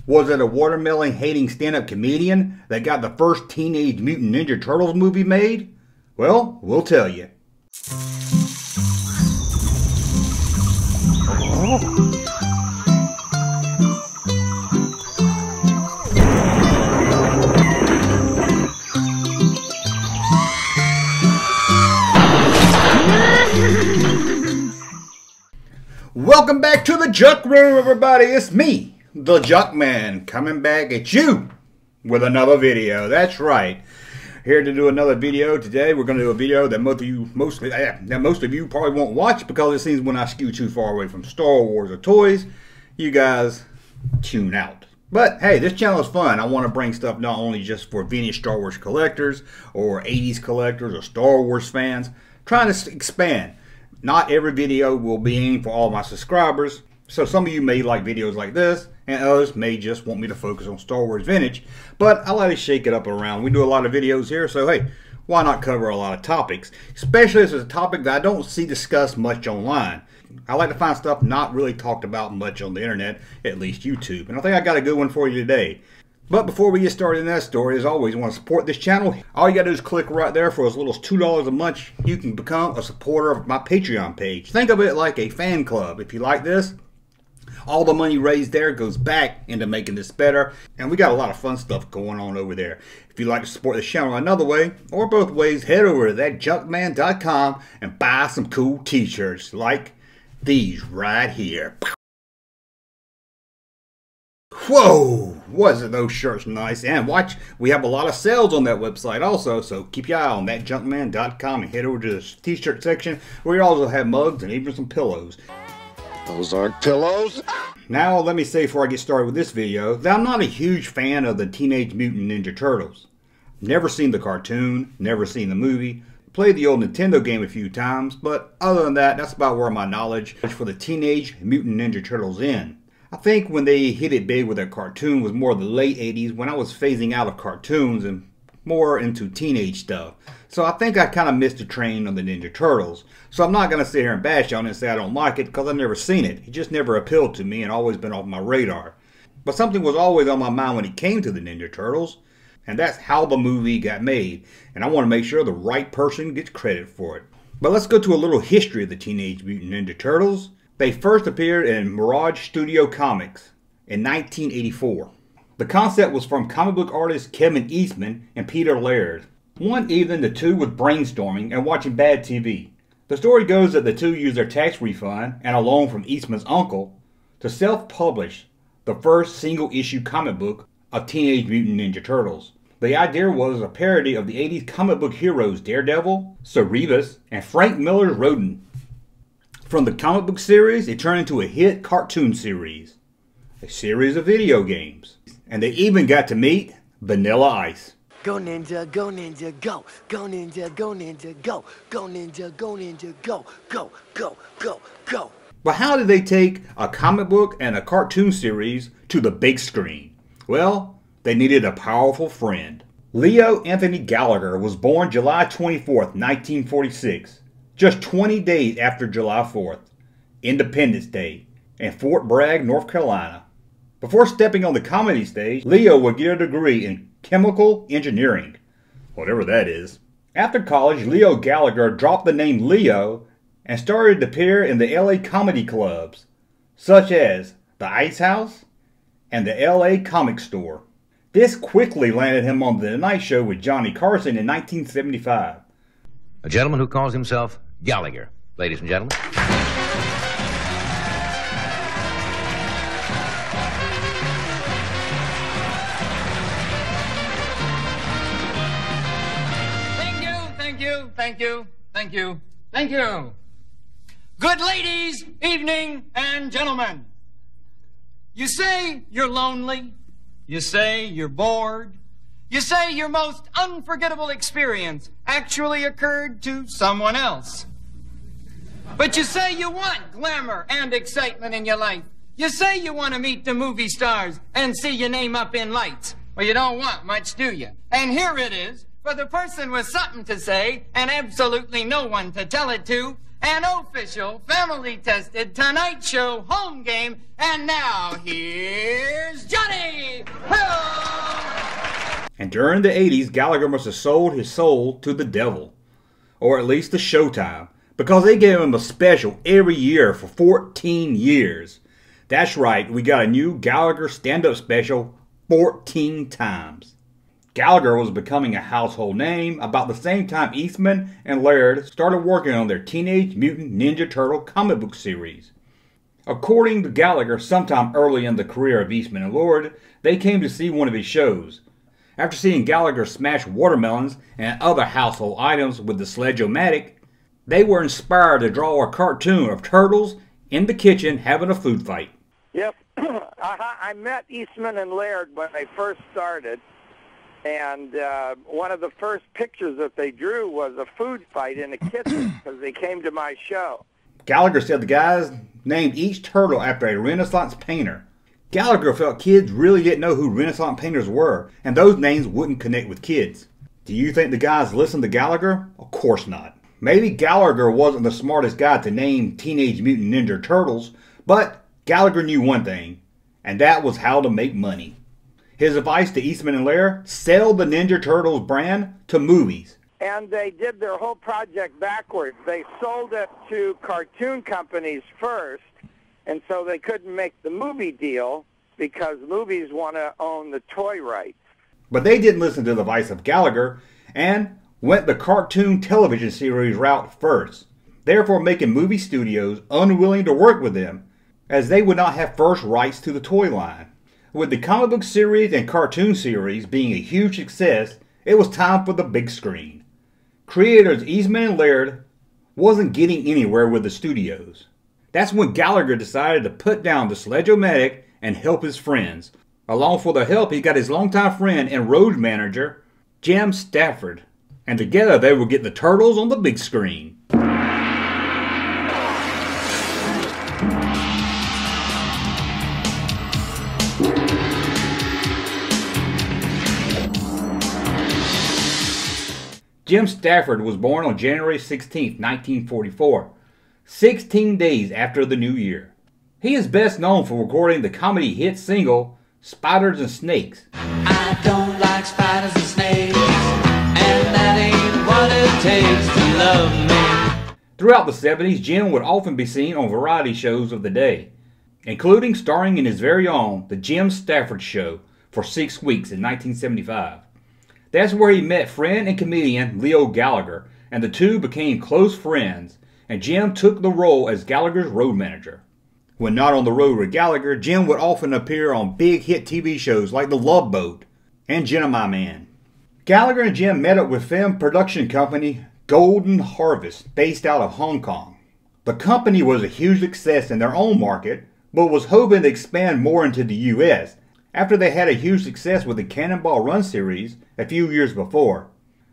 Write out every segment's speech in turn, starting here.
Was it a watermelon-hating stand-up comedian that got the first Teenage Mutant Ninja Turtles movie made? Well, we'll tell you. Welcome back to the Junk Room, everybody. It's me, the Junkman, coming back at you with another video. That's right. Here to do another video today. We're going to do a video that most of you probably won't watch because it seems when I skew too far away from Star Wars or toys, you guys tune out. But hey, this channel is fun. I want to bring stuff not only just for vintage Star Wars collectors or 80s collectors or Star Wars fans, trying to expand. Not every video will be aimed for all my subscribers, so some of you may like videos like this, and others may just want me to focus on Star Wars Vintage, but I like to shake it up around. We do a lot of videos here, so hey, why not cover a lot of topics? Especially as it's a topic that I don't see discussed much online. I like to find stuff not really talked about much on the internet, at least YouTube, and I think I got a good one for you today. But before we get started in that story, as always, you want to support this channel, all you got to do is click right there. For as little as $2 a month, you can become a supporter of my Patreon page. Think of it like a fan club. If you like this, all the money raised there goes back into making this better. And we got a lot of fun stuff going on over there. If you'd like to support the channel another way, or both ways, head over to thatjunkman.com and buy some cool t-shirts like these right here. Whoa, wasn't those shirts nice? And watch, we have a lot of sales on that website also, so keep your eye on thatjunkman.com and head over to the t-shirt section where you also have mugs and even some pillows. Those aren't pillows. Now let me say before I get started with this video that I'm not a huge fan of the Teenage Mutant Ninja Turtles. Never seen the cartoon, never seen the movie, played the old Nintendo game a few times, but other than that, that's about where my knowledge for the Teenage Mutant Ninja Turtles ends. I think when they hit it big with their cartoon was more the late 80s when I was phasing out of cartoons and more into teenage stuff. So I think I kind of missed the train on the Ninja Turtles. So I'm not going to sit here and bash on it and say I don't like it because I've never seen it. It just never appealed to me and always been off my radar. But something was always on my mind when it came to the Ninja Turtles, and that's how the movie got made. And I want to make sure the right person gets credit for it. But let's go to a little history of the Teenage Mutant Ninja Turtles. They first appeared in Mirage Studio Comics in 1984. The concept was from comic book artists Kevin Eastman and Peter Laird. One evening, the two were brainstorming and watching bad TV. The story goes that the two used their tax refund and a loan from Eastman's uncle to self-publish the first single-issue comic book of Teenage Mutant Ninja Turtles. The idea was a parody of the 80s comic book heroes Daredevil, Cerebus, and Frank Miller's Rodin. From the comic book series, it turned into a hit cartoon series, a series of video games, and they even got to meet Vanilla Ice. Go ninja, go ninja, go. Go ninja, go ninja, go. Go ninja, go ninja, go. Go, go, go, go. But how did they take a comic book and a cartoon series to the big screen? Well, they needed a powerful friend. Leo Anthony Gallagher was born July 24th, 1946. Just 20 days after July 4th, Independence Day, in Fort Bragg, North Carolina. Before stepping on the comedy stage, Leo would get a degree in chemical engineering, whatever that is. After college, Leo Gallagher dropped the name Leo and started to appear in the LA comedy clubs, such as the Ice House and the LA Comic Store. This quickly landed him on The Tonight Show with Johnny Carson in 1975. A gentleman who calls himself Gallagher, ladies and gentlemen. Thank you. Good ladies, evening, and gentlemen. You say you're lonely. You say you're bored. You say your most unforgettable experience actually occurred to someone else. But you say you want glamour and excitement in your life. You say you want to meet the movie stars and see your name up in lights. Well, you don't want much, do you? And here it is, for the person with something to say and absolutely no one to tell it to, an official, family-tested Tonight Show home game. And now, here's Johnny! Hello! And during the 80s, Gallagher must have sold his soul to the devil. Or at least to Showtime. Because they gave him a special every year for 14 years. That's right, we got a new Gallagher stand-up special 14 times. Gallagher was becoming a household name about the same time Eastman and Laird started working on their Teenage Mutant Ninja Turtle comic book series. According to Gallagher, sometime early in the career of Eastman and Laird, they came to see one of his shows. After seeing Gallagher smash watermelons and other household items with the Sledge-O-Matic, they were inspired to draw a cartoon of turtles in the kitchen having a food fight. Yes, I met Eastman and Laird when they first started, and one of the first pictures that they drew was a food fight in a kitchen because they came to my show. Gallagher said the guys named each turtle after a Renaissance painter. Gallagher felt kids really didn't know who Renaissance painters were, and those names wouldn't connect with kids. Do you think the guys listened to Gallagher? Of course not. Maybe Gallagher wasn't the smartest guy to name Teenage Mutant Ninja Turtles, but Gallagher knew one thing, and that was how to make money. His advice to Eastman and Laird: sell the Ninja Turtles brand to movies. And they did their whole project backwards. They sold it to cartoon companies first, and so they couldn't make the movie deal because movies want to own the toy rights. But they didn't listen to the advice of Gallagher and went the cartoon television series route first, therefore making movie studios unwilling to work with them, as they would not have first rights to the toy line. With the comic book series and cartoon series being a huge success, it was time for the big screen. Creators Eastman and Laird wasn't getting anywhere with the studios. That's when Gallagher decided to put down the Sledge-O-Matic and help his friends. Along for the help, he got his longtime friend and road manager, Jim Stafford. And together they would get the Turtles on the big screen. Jim Stafford was born on January 16, 1944, 16 days after the new year. He is best known for recording the comedy hit single, Spiders and Snakes. I don't like spiders and snakes, and that ain't what it takes to love me. Throughout the 70s, Jim would often be seen on variety shows of the day, including starring in his very own The Jim Stafford Show for 6 weeks in 1975. That's where he met friend and comedian Leo Gallagher, and the two became close friends, and Jim took the role as Gallagher's road manager. When not on the road with Gallagher, Jim would often appear on big hit TV shows like The Love Boat and Jenna My Man. Gallagher and Jim met up with film production company Golden Harvest, based out of Hong Kong. The company was a huge success in their own market, but was hoping to expand more into the U.S., after they had a huge success with the Cannonball Run series a few years before.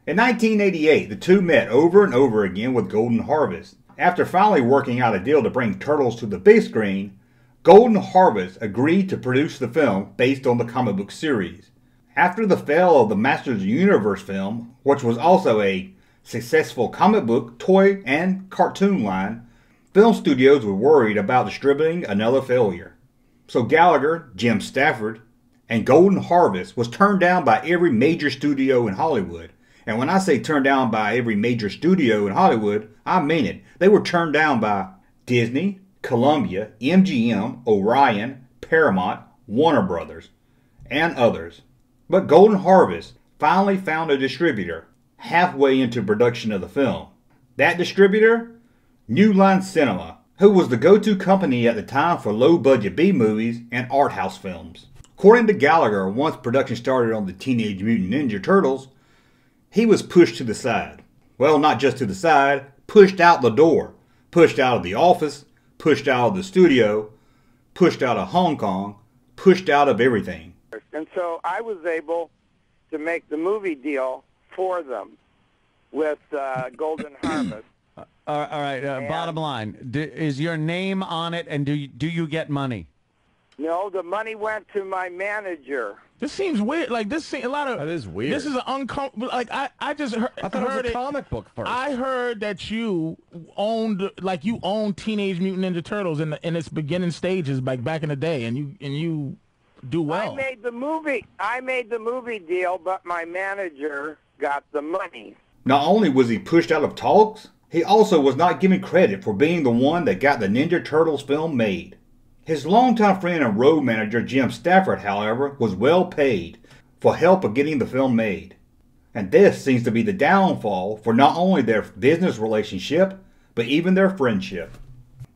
In 1988, the two met over and over again with Golden Harvest. After finally working out a deal to bring Turtles to the big screen, Golden Harvest agreed to produce the film based on the comic book series. After the fail of the Masters of the Universe film, which was also a successful comic book, toy, and cartoon line, film studios were worried about distributing another failure. So Gallagher, Jim Stafford, and Golden Harvest was turned down by every major studio in Hollywood. And when I say turned down by every major studio in Hollywood, I mean it. They were turned down by Disney, Columbia, MGM, Orion, Paramount, Warner Brothers, and others. But Golden Harvest finally found a distributor halfway into production of the film. That distributor? New Line Cinema, who was the go-to company at the time for low-budget B-movies and art house films. According to Gallagher, once production started on the Teenage Mutant Ninja Turtles, he was pushed to the side. Well, not just to the side, pushed out the door. Pushed out of the office, pushed out of the studio, pushed out of Hong Kong, pushed out of everything. And so I was able to make the movie deal for them with Golden Harvest. All right. Bottom line, is your name on it, and do you get money? No, the money went to my manager. This seems weird. Like this, a lot of that is weird. This is an uncomfortable. Like I just heard. I thought it was a comic book first. I heard that you owned Teenage Mutant Ninja Turtles in its beginning stages, like back in the day, and you do well. I made the movie deal, but my manager got the money. Not only was he pushed out of talks, he also was not given credit for being the one that got the Ninja Turtles film made. His longtime friend and road manager Jim Stafford, however, was well paid for help of getting the film made. And this seems to be the downfall for not only their business relationship, but even their friendship.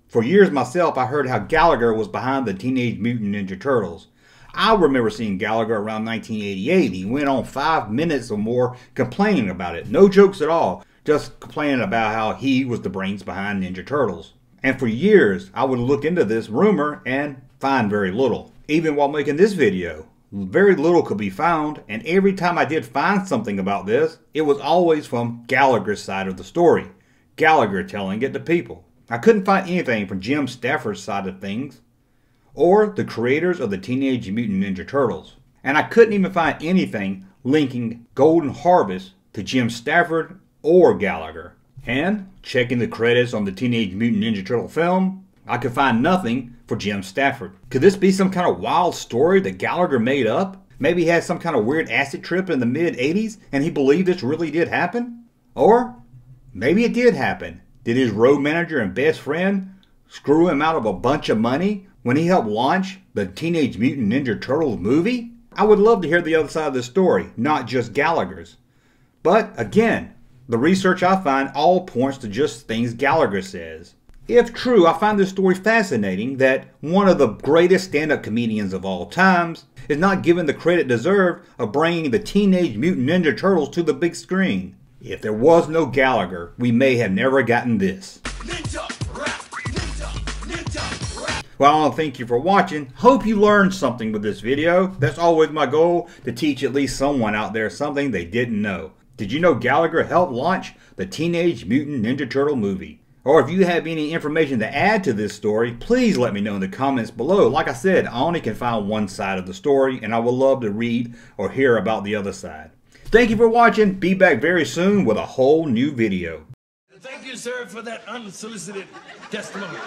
For years myself, I heard how Gallagher was behind the Teenage Mutant Ninja Turtles. I remember seeing Gallagher around 1988. He went on 5 minutes or more complaining about it. No jokes at all, just complaining about how he was the brains behind Ninja Turtles. And for years, I would look into this rumor and find very little. Even while making this video, very little could be found, and every time I did find something about this, it was always from Gallagher's side of the story. Gallagher telling it to people. I couldn't find anything from Jim Stafford's side of things, or the creators of the Teenage Mutant Ninja Turtles. And I couldn't even find anything linking Golden Harvest to Jim Stafford or Gallagher. And checking the credits on the Teenage Mutant Ninja Turtle film, I could find nothing for Jim Stafford. Could this be some kind of wild story that Gallagher made up? Maybe he had some kind of weird acid trip in the mid-80s and he believed this really did happen? Or maybe it did happen. Did his road manager and best friend screw him out of a bunch of money when he helped launch the Teenage Mutant Ninja Turtles movie? I would love to hear the other side of the story, not just Gallagher's. But again, the research I find all points to just things Gallagher says. If true, I find this story fascinating that one of the greatest stand-up comedians of all times is not given the credit deserved of bringing the Teenage Mutant Ninja Turtles to the big screen. If there was no Gallagher, we may have never gotten this. Ninja rap, ninja rap. Well, I want to thank you for watching. Hope you learned something with this video. That's always my goal, to teach at least someone out there something they didn't know. Did you know Gallagher helped launch the Teenage Mutant Ninja Turtle movie? Or if you have any information to add to this story, please let me know in the comments below. Like I said, I only can find one side of the story, and I would love to read or hear about the other side. Thank you for watching. Be back very soon with a whole new video. Thank you, sir, for that unsolicited testimony.